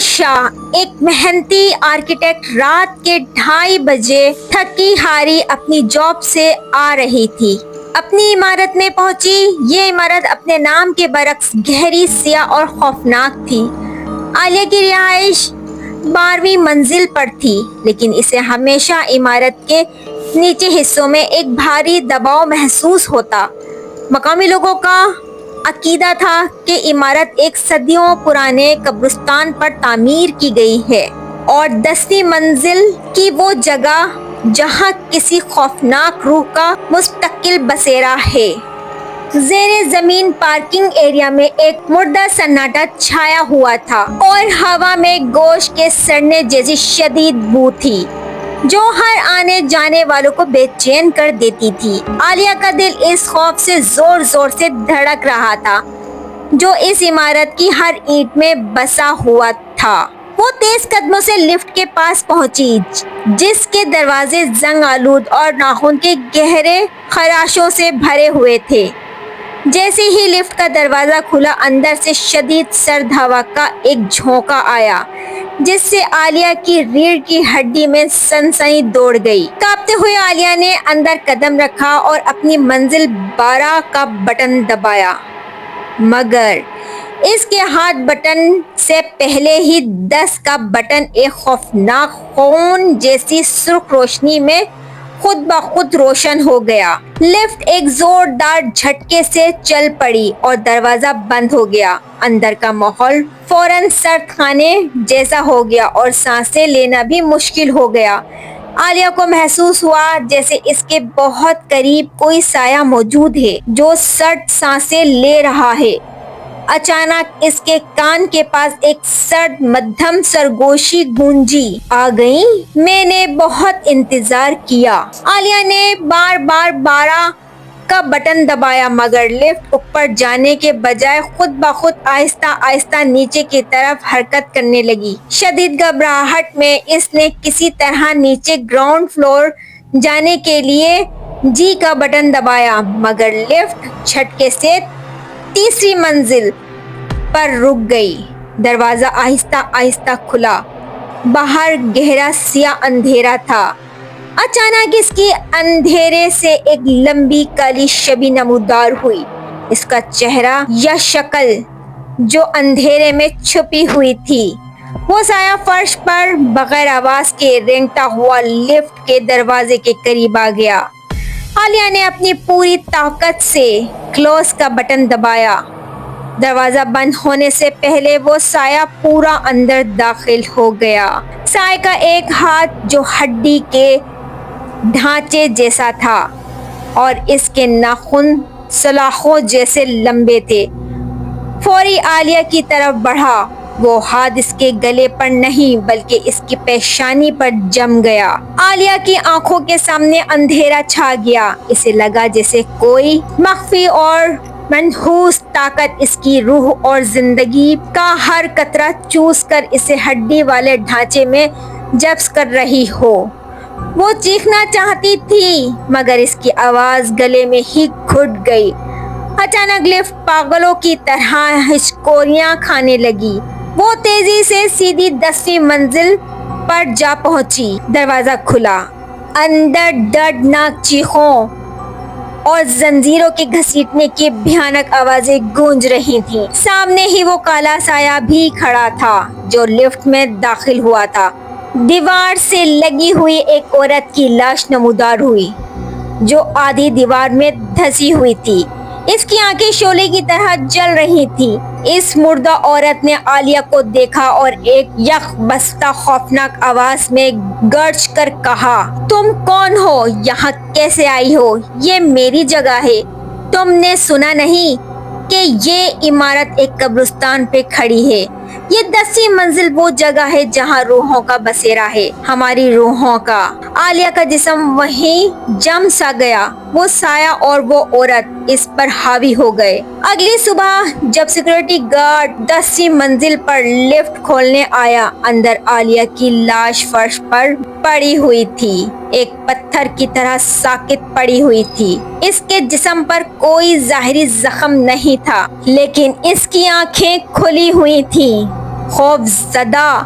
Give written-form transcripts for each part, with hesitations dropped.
शाह, एक मेहनती आर्किटेक्ट, रात के 2:30 बजे थकी हारी अपनी जॉब से आ रही थी। अपनी इमारत में पहुंची। ये इमारत अपने नाम के बरक्स गहरी, सियाह और खौफनाक थी। आलिया की रिहाइश 12वीं मंजिल पर थी, लेकिन इसे हमेशा इमारत के निचले हिस्सों में एक भारी दबाव महसूस होता। मकामी लोगों का अकीदा था कि इमारत एक सदियों पुराने कब्रिस्तान पर तामीर की गई है और 10वीं मंजिल की वो जगह जहां किसी खौफनाक रूह का मुस्तकिल बसेरा है। ज़ेरे ज़मीन पार्किंग एरिया में एक मुर्दा सन्नाटा छाया हुआ था और हवा में गोश्त के सड़ने जैसी शदीद बू थी जो हर आने जाने वालों को बेचैन कर देती थी। आलिया का दिल इस खौफ से जोर जोर से धड़क रहा था जो इस इमारत की हर ईंट में बसा हुआ था। वो तेज कदमों से लिफ्ट के पास पहुंची, जिसके दरवाजे जंग आलूद और नाखून के गहरे खराशों से भरे हुए थे। जैसे ही लिफ्ट का दरवाजा खुला, अंदर से शदीद सर्द हवा का एक झोंका आया, जिससे आलिया की रीढ़ की हड्डी में सनसनी दौड़ गई। कांपते हुए आलिया ने अंदर कदम रखा और अपनी मंजिल 12 का बटन दबाया, मगर इसके हाथ बटन से पहले ही 10 का बटन एक खौफनाक खून जैसी सुर्ख रोशनी में खुद ब खुद रोशन हो गया। लिफ्ट एक जोरदार झटके से चल पड़ी और दरवाजा बंद हो गया। अंदर का माहौल फौरन सर्द खाने जैसा हो गया और सांसें लेना भी मुश्किल हो गया। आलिया को महसूस हुआ जैसे इसके बहुत करीब कोई साया मौजूद है जो सर्द सांसें ले रहा है। अचानक इसके कान के पास एक सर्द मध्यम सरगोशी गूंजी। आ गई? मैंने बहुत इंतजार किया। आलिया ने बार बार 12 का बटन दबाया, मगर लिफ्ट ऊपर जाने के बजाय खुद ब खुद आहिस्ता आहिस्ता नीचे की तरफ हरकत करने लगी। शदीद घबराहट में इसने किसी तरह नीचे ग्राउंड फ्लोर जाने के लिए जी का बटन दबाया, मगर लिफ्ट झटके से 3री मंजिल पर रुक गई। दरवाजा आहिस्ता आहिस्ता खुला। बाहर गहरा सिया अंधेरा था। अचानक इसकी अंधेरे से एक लंबी काली छवि नमूदार हुई। इसका चेहरा या शक्ल जो अंधेरे में छुपी हुई थी। वो साया फर्श पर बगैर आवाज के रेंगता हुआ लिफ्ट के दरवाजे के करीब आ गया। आलिया ने अपनी पूरी ताकत से क्लोज का बटन दबाया। दरवाजा बंद होने से पहले वो साया पूरा अंदर दाखिल हो गया। साए का एक हाथ जो हड्डी के ढांचे जैसा था और इसके नाखून सलाखों जैसे लंबे थे, फौरी आलिया की तरफ बढ़ा। वो हाथ इसके गले पर नहीं बल्कि इसकी पेशानी पर जम गया। आलिया की आंखों के सामने अंधेरा छा गया। इसे लगा जैसे कोई मख्फी और मनहूस ताकत इसकी रूह और जिंदगी का हर कतरा चूस कर इसे हड्डी वाले ढांचे में जब्स कर रही हो। वो चीखना चाहती थी, मगर इसकी आवाज गले में ही घुट गई। अचानक लिफ्ट पागलों की तरह हिचकोरियां खाने लगी। वो तेजी से सीधी 10वीं मंजिल पर जा पहुंची। दरवाजा खुला। अंदर दर्दनाक चीखों और जंजीरों के घसीटने की भयानक आवाजें गूंज रही थीं। सामने ही वो काला साया भी खड़ा था जो लिफ्ट में दाखिल हुआ था। दीवार से लगी हुई एक औरत की लाश नमूदार हुई जो आधी दीवार में धंसी हुई थी। इसकी आंखें शोले की तरह जल रही थी। इस मुर्दा औरत ने आलिया को देखा और एक यख बस्ता खौफनाक आवाज में गर्ज कर कहा, तुम कौन हो? यहाँ कैसे आई हो? ये मेरी जगह है। तुमने सुना नहीं कि ये इमारत एक कब्रिस्तान पे खड़ी है? ये 10वीं मंजिल वो जगह है जहाँ रूहों का बसेरा है, हमारी रूहों का। आलिया का जिस्म वहीं जम सा गया। वो साया और वो औरत इस पर हावी हो गए। अगली सुबह जब सिक्योरिटी गार्ड 10वीं मंजिल पर लिफ्ट खोलने आया, अंदर आलिया की लाश फर्श पर पड़ी हुई थी, एक पत्थर की तरह साकित पड़ी हुई थी। इसके जिस्म पर कोई जाहिरी जख्म नहीं था, लेकिन इसकी आंखें खुली हुई थीं। خوف زدہ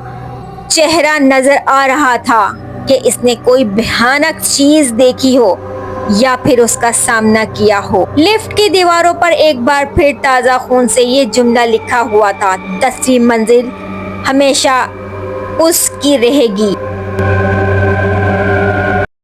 چہرہ نظر آ رہا تھا کہ اس نے کوئی بھیانک چیز دیکھی ہو یا پھر اس کا سامنا کیا ہو۔ لفٹ کی دیواروں پر ایک بار پھر تازہ خون سے یہ جملہ لکھا ہوا تھا، 10ویں منزل ہمیشہ اس کی رہے گی۔